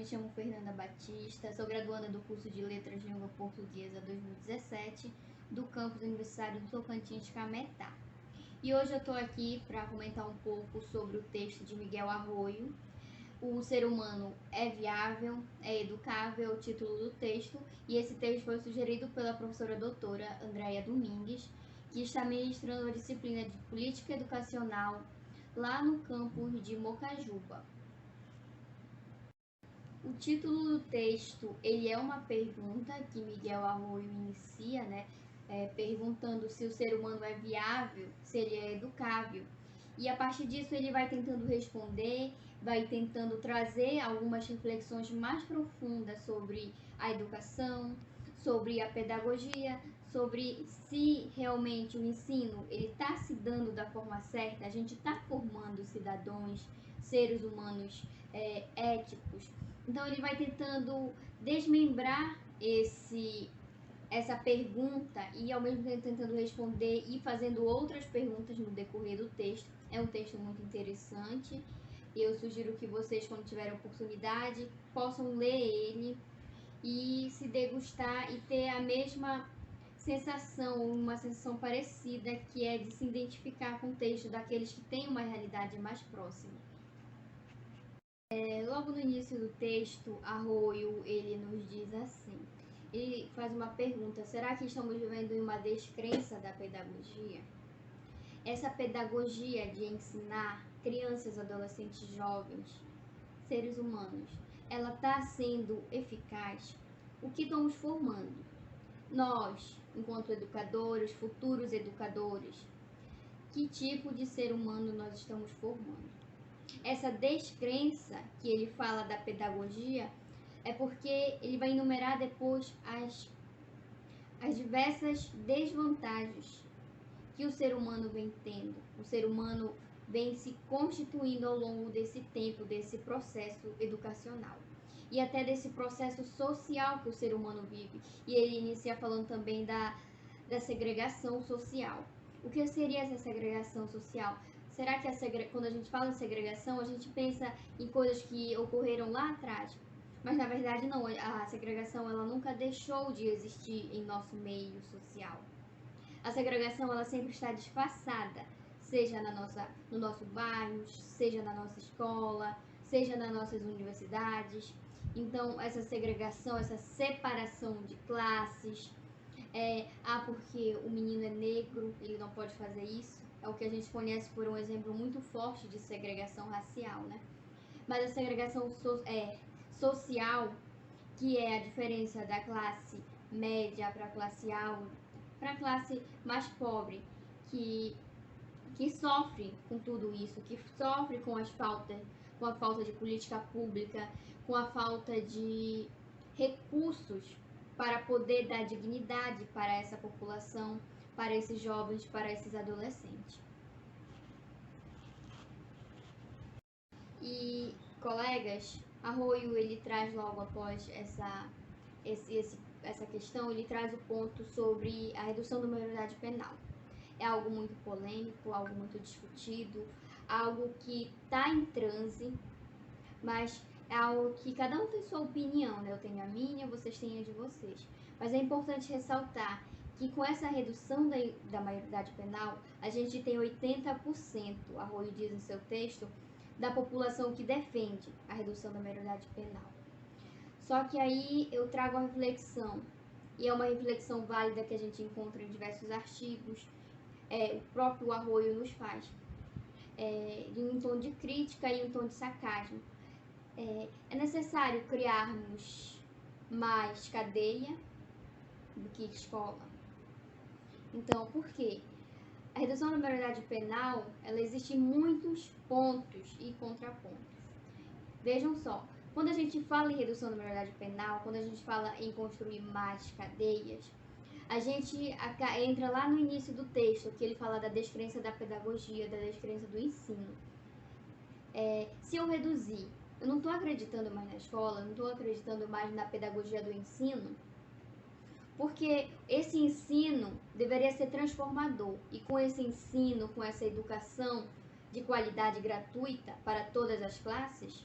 me chamo Fernanda Batista, sou graduanda do curso de Letras de Língua Portuguesa 2017 do campus universitário do Tocantins, Cametá. E hoje eu estou aqui para comentar um pouco sobre o texto de Miguel Arroyo, O Ser Humano é Viável, é Educável, é o título do texto, e esse texto foi sugerido pela professora doutora Andréia Domingues, que está ministrando a disciplina de Política Educacional lá no campus de Mocajuba. O título do texto, ele é uma pergunta que Miguel Arroyo inicia, perguntando se o ser humano é viável, se ele é educável. E a partir disso ele vai tentando responder, vai tentando trazer algumas reflexões mais profundas sobre a educação, sobre a pedagogia, sobre se realmente o ensino ele está se dando da forma certa, a gente está formando cidadãos, seres humanos éticos. Então ele vai tentando desmembrar essa pergunta e ao mesmo tempo tentando responder e fazendo outras perguntas no decorrer do texto. É um texto muito interessante e eu sugiro que vocês, quando tiverem oportunidade, possam ler ele e se degustar e ter a mesma sensação, uma sensação parecida, que é de se identificar com o texto daqueles que têm uma realidade mais próxima. Logo no início do texto, Arroyo, ele nos diz assim, ele faz uma pergunta: será que estamos vivendo em uma descrença da pedagogia? Essa pedagogia de ensinar crianças, adolescentes, jovens, seres humanos, ela está sendo eficaz? O que estamos formando? Nós, enquanto educadores, futuros educadores, que tipo de ser humano nós estamos formando? Essa descrença que ele fala da pedagogia é porque ele vai enumerar depois as diversas desvantagens que o ser humano vem tendo. O ser humano vem se constituindo ao longo desse tempo, desse processo educacional. E até desse processo social que o ser humano vive. E ele inicia falando também da segregação social. O que seria essa segregação social? Será que quando a gente fala em segregação, a gente pensa em coisas que ocorreram lá atrás? Mas na verdade não, a segregação ela nunca deixou de existir em nosso meio social. A segregação ela sempre está disfarçada, seja no nosso bairro, seja na nossa escola, seja nas nossas universidades. Então essa segregação, essa separação de classes, porque o menino é negro, ele não pode fazer isso. É o que a gente conhece por um exemplo muito forte de segregação racial, né? Mas a segregação social, que é a diferença da classe média para a classe alta, para a classe mais pobre, que sofre com tudo isso, que sofre com a falta de política pública, com a falta de recursos para poder dar dignidade para essa população, para esses jovens, para esses adolescentes. E, colegas, Arroyo, ele traz logo após essa questão, ele traz o ponto sobre a redução da maioridade penal. É algo muito polêmico, algo muito discutido, algo que está em transe, mas é algo que cada um tem sua opinião, né? Eu tenho a minha, vocês têm a de vocês. Mas é importante ressaltar que com essa redução da maioridade penal, a gente tem 80%, Arroyo diz em seu texto, da população que defende a redução da maioridade penal. Só que aí eu trago a reflexão, e é uma reflexão válida que a gente encontra em diversos artigos, o próprio Arroyo nos faz, em um tom de crítica e um tom de sarcasmo. É necessário criarmos mais cadeia do que escola. Então, por quê? A redução da maioridade penal, ela existe em muitos pontos e contrapontos. Vejam só, quando a gente fala em redução da maioridade penal, quando a gente fala em construir mais cadeias, a gente entra lá no início do texto, que ele fala da descrença da pedagogia, da descrença do ensino. Se eu reduzir, eu não estou acreditando mais na escola, não estou acreditando mais na pedagogia do ensino, porque esse ensino deveria ser transformador. E com esse ensino, com essa educação de qualidade gratuita para todas as classes,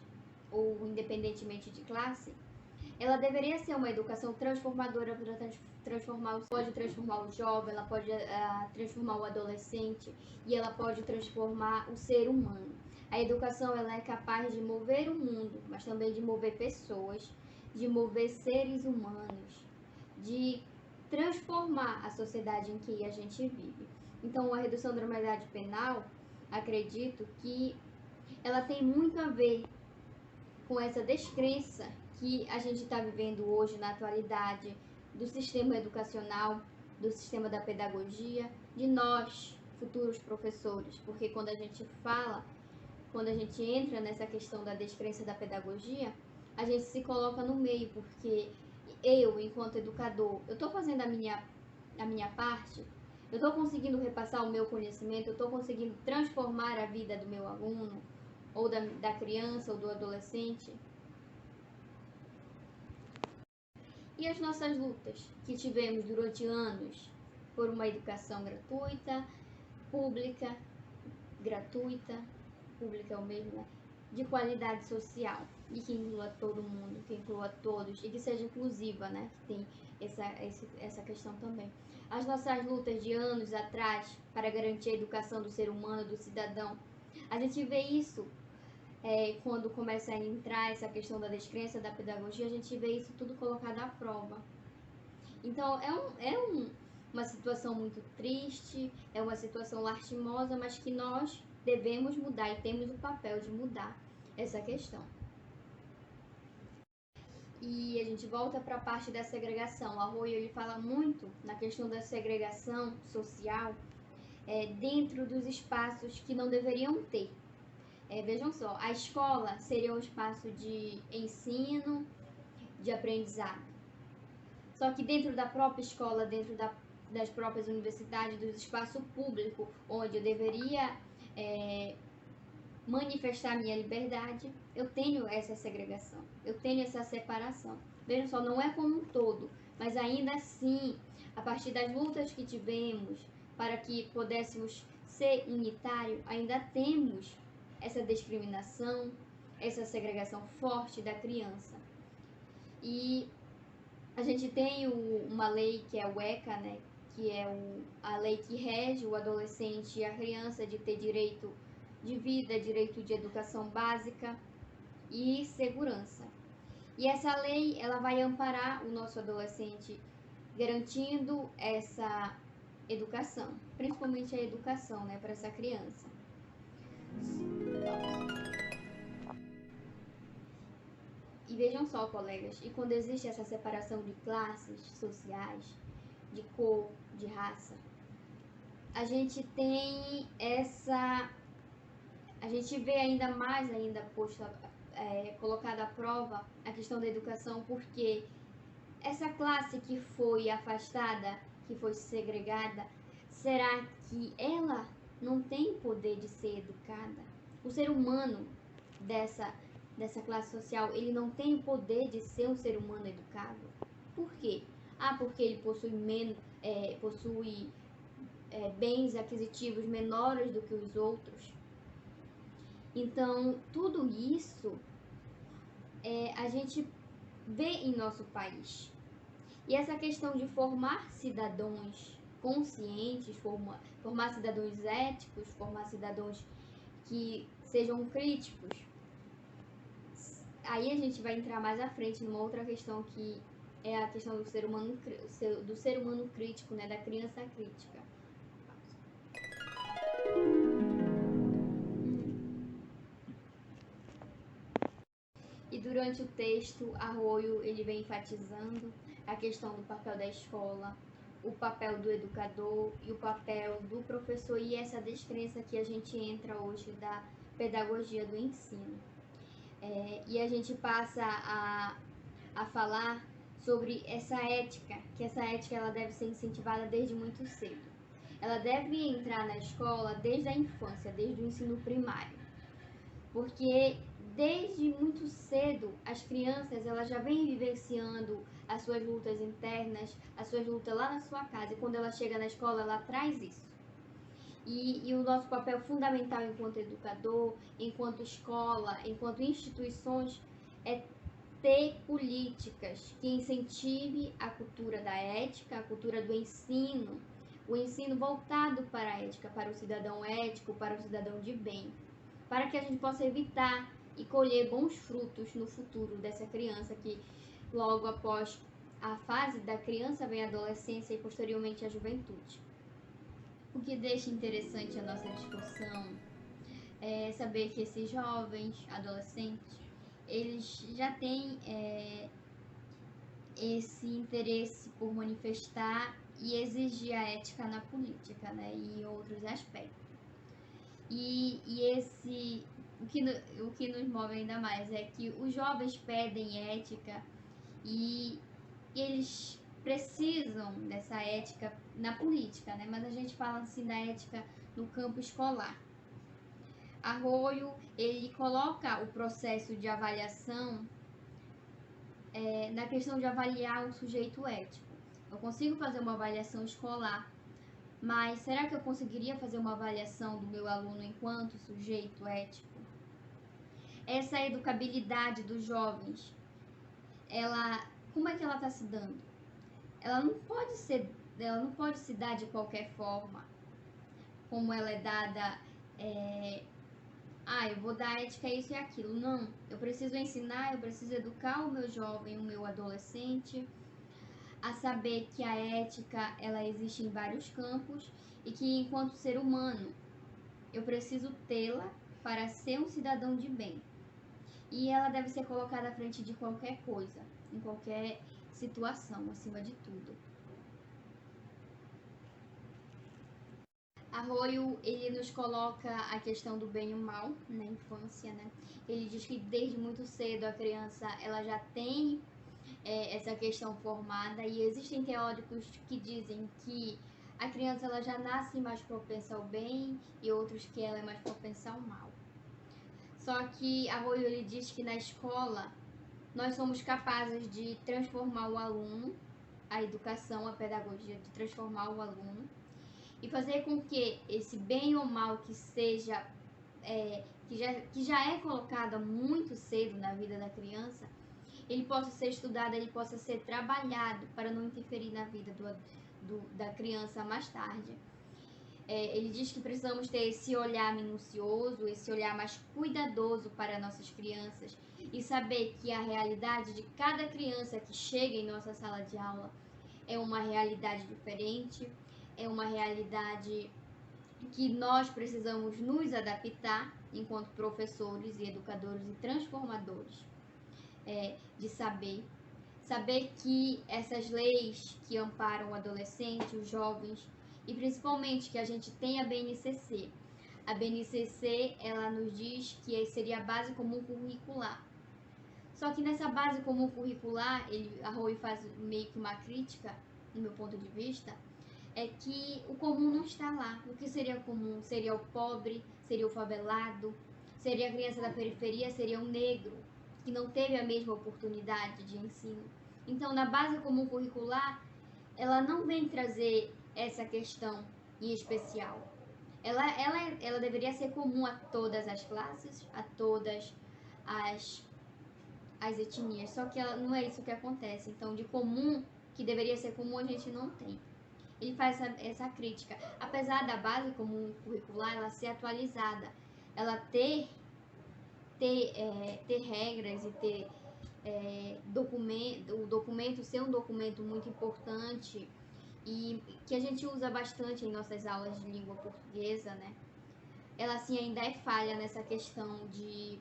ou independentemente de classe, ela deveria ser uma educação transformadora para pode transformar o jovem, ela pode transformar o adolescente e ela pode transformar o ser humano. A educação ela é capaz de mover o mundo, mas também de mover pessoas, de mover seres humanos, de transformar a sociedade em que a gente vive. Então, a redução da maioridade penal, acredito que ela tem muito a ver com essa descrença que a gente está vivendo hoje na atualidade do sistema educacional, do sistema da pedagogia, de nós, futuros professores, porque quando a gente entra nessa questão da descrença da pedagogia, a gente se coloca no meio, porque eu, enquanto educador, eu estou fazendo a minha parte, eu estou conseguindo repassar o meu conhecimento, eu estou conseguindo transformar a vida do meu aluno, ou da criança ou do adolescente. E as nossas lutas que tivemos durante anos por uma educação gratuita, pública é o mesmo, né? De qualidade social e que inclua todo mundo, que inclua todos e que seja inclusiva, né? Que tem essa questão também. As nossas lutas de anos atrás para garantir a educação do ser humano, do cidadão, a gente vê isso quando começa a entrar essa questão da descrença da pedagogia, a gente vê isso tudo colocado à prova. Então, uma situação muito triste, é uma situação lastimosa, mas que nós devemos mudar e temos o papel de mudar essa questão. E a gente volta para a parte da segregação. O Arroyo ele fala muito na questão da segregação social dentro dos espaços que não deveriam ter. Vejam só, a escola seria um espaço de ensino, de aprendizado. Só que dentro da própria escola, dentro das próprias universidades, do espaço público, onde eu deveria manifestar minha liberdade, eu tenho essa segregação, eu tenho essa separação. Vejam só, não é como um todo, mas ainda assim, a partir das lutas que tivemos para que pudéssemos ser unitário, ainda temos essa discriminação, essa segregação forte da criança. E a gente tem uma lei que é o ECA, né, que é a lei que rege o adolescente e a criança de ter direito de vida, direito de educação básica e segurança. E essa lei, ela vai amparar o nosso adolescente, garantindo essa educação, principalmente a educação, né, para essa criança. E vejam só, colegas, e quando existe essa separação de classes sociais, de cor, de raça, a gente tem a gente vê ainda mais colocada à prova a questão da educação, porque essa classe que foi afastada, que foi segregada, será que ela não tem poder de ser educada? O ser humano dessa classe social, ele não tem o poder de ser um ser humano educado. Por quê? Porque ele possui bens aquisitivos menores do que os outros. Então, tudo isso a gente vê em nosso país. E essa questão de formar cidadãos conscientes, formar cidadãos éticos, formar cidadãos que sejam críticos, aí a gente vai entrar mais à frente numa outra questão que é a questão do ser humano crítico, né, da criança crítica. E durante o texto, Arroyo ele vem enfatizando a questão do papel da escola, o papel do educador e o papel do professor e essa descrença que a gente entra hoje da pedagogia do ensino. E a gente passa a falar sobre essa ética, que essa ética ela deve ser incentivada desde muito cedo. Ela deve entrar na escola desde a infância, desde o ensino primário, porque desde muito cedo as crianças elas já vêm vivenciando as suas lutas internas, as suas lutas lá na sua casa, e quando ela chega na escola ela traz isso. E o nosso papel fundamental enquanto educador, enquanto escola, enquanto instituições, é ter políticas que incentive a cultura da ética, a cultura do ensino, o ensino voltado para a ética, para o cidadão ético, para o cidadão de bem, para que a gente possa evitar e colher bons frutos no futuro dessa criança que logo após a fase da criança vem a adolescência e posteriormente a juventude. O que deixa interessante a nossa discussão é saber que esses jovens, adolescentes, eles já têm esse interesse por manifestar e exigir a ética na política, né, e em outros aspectos. O que nos move ainda mais é que os jovens pedem ética e eles precisam dessa ética na política, né? Mas a gente fala assim da ética no campo escolar. Arroyo, ele coloca o processo de avaliação na questão de avaliar o sujeito ético. Eu consigo fazer uma avaliação escolar, mas será que eu conseguiria fazer uma avaliação do meu aluno enquanto sujeito ético? Essa educabilidade dos jovens, como é que ela está se dando? Ela não pode se dar de qualquer forma, como ela é dada, eu vou dar ética isso e aquilo. Não, eu preciso ensinar, eu preciso educar o meu jovem, o meu adolescente, a saber que a ética, ela existe em vários campos e que enquanto ser humano, eu preciso tê-la para ser um cidadão de bem. E ela deve ser colocada à frente de qualquer coisa, em qualquer situação, acima de tudo. Arroyo, ele nos coloca a questão do bem e o mal na infância, né? Ele diz que desde muito cedo a criança, ela já tem essa questão formada, e existem teóricos que dizem que a criança ela já nasce mais propensa ao bem e outros que ela é mais propensa ao mal. Só que Arroyo, ele diz que na escola nós somos capazes de transformar o aluno, a educação, a pedagogia, de transformar o aluno e fazer com que esse bem ou mal que seja, que já é colocado muito cedo na vida da criança, ele possa ser estudado, ele possa ser trabalhado para não interferir na vida da criança mais tarde. Ele diz que precisamos ter esse olhar minucioso, esse olhar mais cuidadoso para nossas crianças e saber que a realidade de cada criança que chega em nossa sala de aula é uma realidade diferente, é uma realidade que nós precisamos nos adaptar enquanto professores e educadores e transformadores de saber que essas leis que amparam o adolescente, os jovens e principalmente que a gente tem a BNCC. A BNCC, ela nos diz que seria a base comum curricular. Só que nessa base comum curricular, Arroyo faz meio que uma crítica, no meu ponto de vista, é que o comum não está lá. O que seria comum? Seria o pobre, seria o favelado, seria a criança da periferia, seria o negro, que não teve a mesma oportunidade de ensino. Então, na base comum curricular, ela não vem trazer essa questão em especial. Ela deveria ser comum a todas as classes, a todas as etnias, só que não é isso que acontece. Então, de comum, que deveria ser comum, a gente não tem. Ele faz essa crítica. Apesar da base comum curricular ela ser atualizada, ela ter regras e ter o documento ser um documento muito importante e que a gente usa bastante em nossas aulas de língua portuguesa, né? Ela assim ainda é falha nessa questão de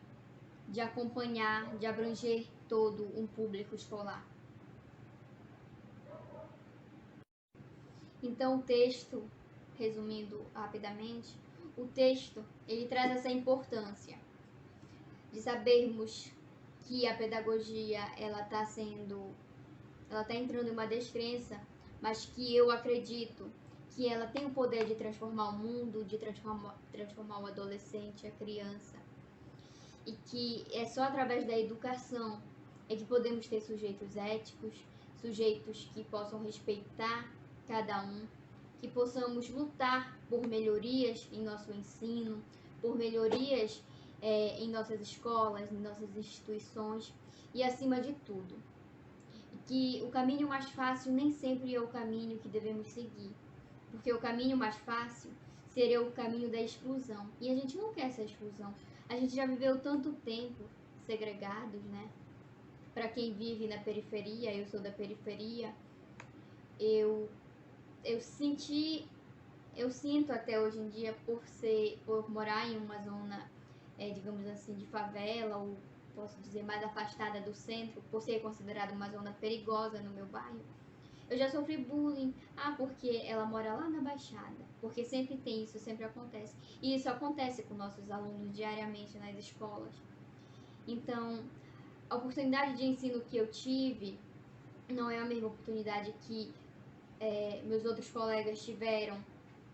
acompanhar, de abranger todo um público escolar. Então o texto, resumindo rapidamente, o texto ele traz essa importância de sabermos que a pedagogia ela está entrando em uma descrença, mas que eu acredito que ela tem o poder de transformar o mundo, de transformar o adolescente, a criança, e que é só através da educação que podemos ter sujeitos éticos, sujeitos que possam respeitar cada um que possamos lutar por melhorias em nosso ensino, por melhorias em nossas escolas, em nossas instituições e, acima de tudo, que o caminho mais fácil nem sempre é o caminho que devemos seguir, porque o caminho mais fácil seria o caminho da exclusão, e a gente não quer essa exclusão. A gente já viveu tanto tempo segregados, né? Para quem vive na periferia, eu sou da periferia, eu sinto até hoje em dia, por morar em uma zona, digamos assim, de favela, ou posso dizer mais afastada do centro, por ser considerada uma zona perigosa no meu bairro, eu já sofri bullying. Porque ela mora lá na Baixada. Porque sempre tem isso, sempre acontece. E isso acontece com nossos alunos diariamente nas escolas. Então, a oportunidade de ensino que eu tive não é a mesma oportunidade que meus outros colegas tiveram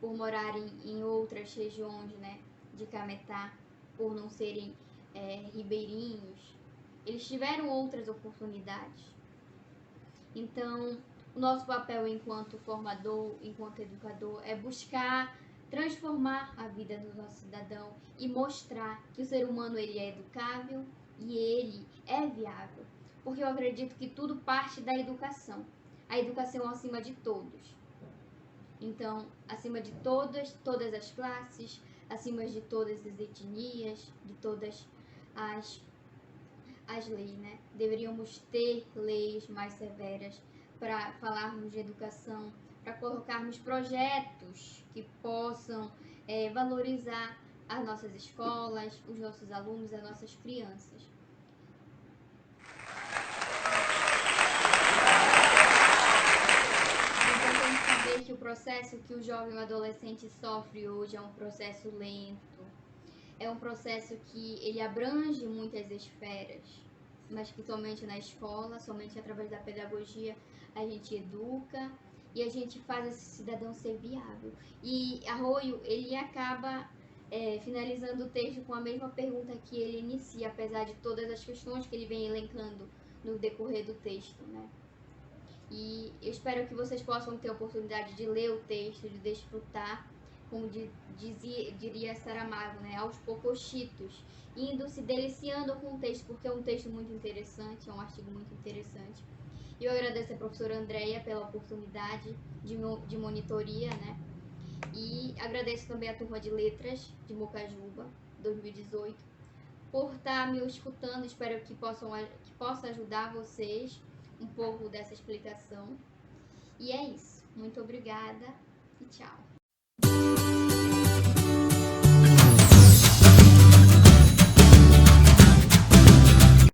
por morarem em outras regiões, né, de Cametá, por não serem ribeirinhos. Eles tiveram outras oportunidades. Então, o nosso papel enquanto formador, enquanto educador, é buscar transformar a vida do nosso cidadão e mostrar que o ser humano ele é educável e ele é viável. Porque eu acredito que tudo parte da educação. A educação acima de todos. Então, acima de todas as classes, acima de todas as etnias, de todas as leis, né? Deveríamos ter leis mais severas para falarmos de educação, para colocarmos projetos que possam valorizar as nossas escolas, os nossos alunos, as nossas crianças. Então, tem que saber que o processo que o jovem e o adolescente sofre hoje é um processo lento, é um processo que ele abrange muitas esferas, mas que somente na escola, somente através da pedagogia, a gente educa e a gente faz esse cidadão ser viável. E Arroio, ele acaba finalizando o texto com a mesma pergunta que ele inicia, apesar de todas as questões que ele vem elencando no decorrer do texto, né? E eu espero que vocês possam ter a oportunidade de ler o texto, de desfrutar, como diria Saramago, né, aos poucochitos, indo se deliciando com o texto, porque é um texto muito interessante, é um artigo muito interessante. E eu agradeço a professora Andréia pela oportunidade de monitoria, né, e agradeço também a turma de letras de Mocajuba, 2018, por estar me escutando. Espero que possa ajudar vocês um pouco dessa explicação. E é isso. Muito obrigada e tchau.